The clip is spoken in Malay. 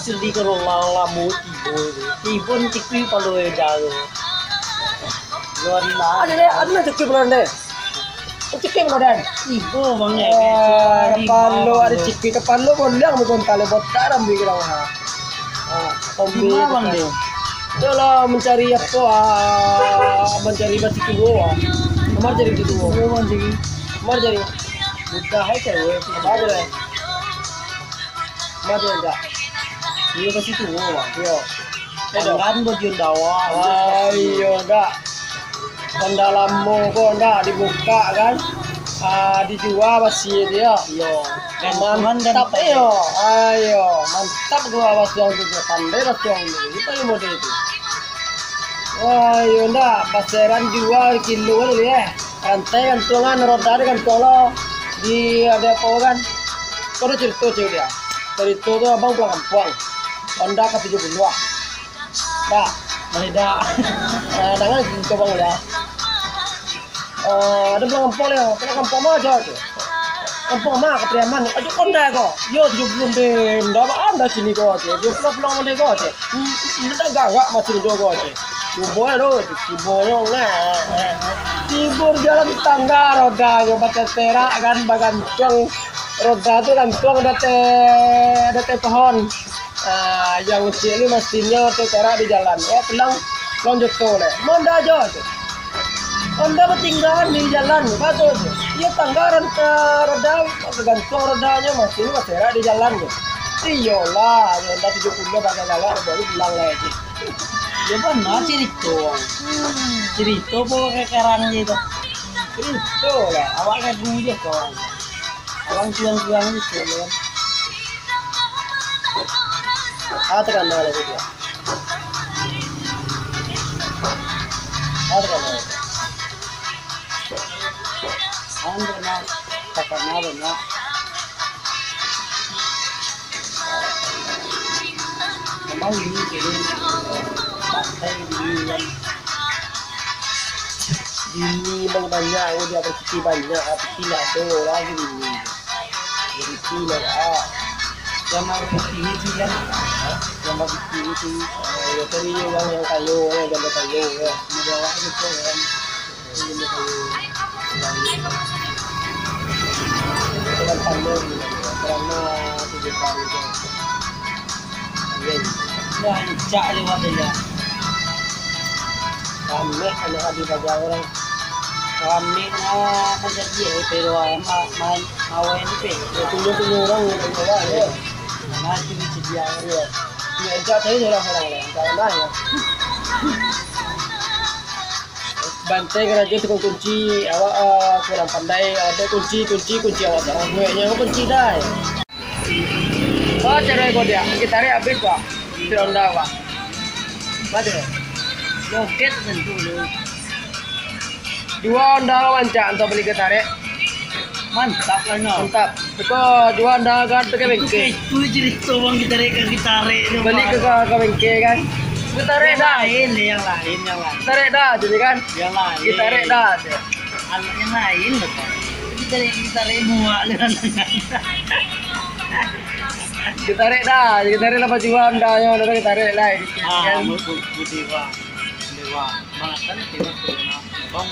sedih kalau lamu tibo tikwi kalau dago luar lah ada na cekip lan deh. Cekip lan deh. tibo bang Kepalo ada cekip kepalo boleh mo kon tale botaram bi kira ha. Kombi bang deh Itulah mencari apa? Mencari batu kibo. Kemar jadi itu. bang jadi Kemar jadi. buta hai cewek Apa aja deh? Kemar jadi enggak? dia pasti tuh bang Yo. kan baju dawa Ayo enggak. Pendalamu kok enggak dibuka kan? Dijual masih dia. yo Mantap yo. Ayo, mantap gua awas yang itu pandai pas yang ini. Itu yang model itu. Ayo enggak, pasaran jual kiloan dulu ya. Rantai gantungan roda ada gantung lo. Di ada apa kan? Kau ada cerita cewek dia. Cerita tuh abang pulang kampung. Honda ke 70 lah. Dah, beda dengan coba ngeliat. Ada pulang kampung mah aja tuh. Kampung mah ke Priaman, aja Honda kok. Yo 70 deh, ndak ada sini kok aja. Dia pulang deh kok aja. Ndak gagak masih jogo aja. Coba lo, tibor nah. Tibor jalan tangga roda yo baca terak kan bagantong roda tuh gantung ada pohon. Yang kecil ini mesinnya atau terak di jalan. Pelang lonjot tuh le. Honda aja tuh. Honda ketinggalan di jalan, betul tuh. Iya tanggaran ke roda, gantung rodanya mesin ini terak di jalan tuh. Iyalah, Honda 70 bakal galak baru bilang lagi. dia pernah cerita po kekarang gitu Itu lah. awak kan dia kawan abang tuang gitu kan Tekan mana itu dia? Tekan mana? kan pernah pernah memang ini jadi pantai Ini bang banyak, dia berkiki banyak, tapi tidak ada lagi ini. Jadi tidak yang mau ini sih kan yang berkiki itu. Ya tadi yang kayu, yang gambar kayu ya. dibawa gitu kan Ini kayu. Dengan pandai, karena 7 hari itu. wah cak lewat aja Kami anak adik baca orang. kami menjadi pero main main pe Tunjuk orang yang bawa ya. nanti dia Ya, enggak saya orang-orang lain, kalau nah ya. Bantai kerja tukang kunci, awak kurang pandai, ada kunci awak orang gue nya kunci dah. Oh, cara kau dia, kita habis pak, Honda pak. Betul. joget tentu lu 2 Honda wancak untuk beli getarik. mantap lah no Mantap. Itu 2 Honda kan ke bengkel. itu cerita bang kita tarik Beli ke bengkel kan. Getarik dah. yang lain Tarik dah jadi kan. yang lain Getarik dah. anak yang lain betul kita muak dengan Getarik dah. Getarik lah baju Honda nya udah getarik lah. putih bang dewa banget kan dewa bang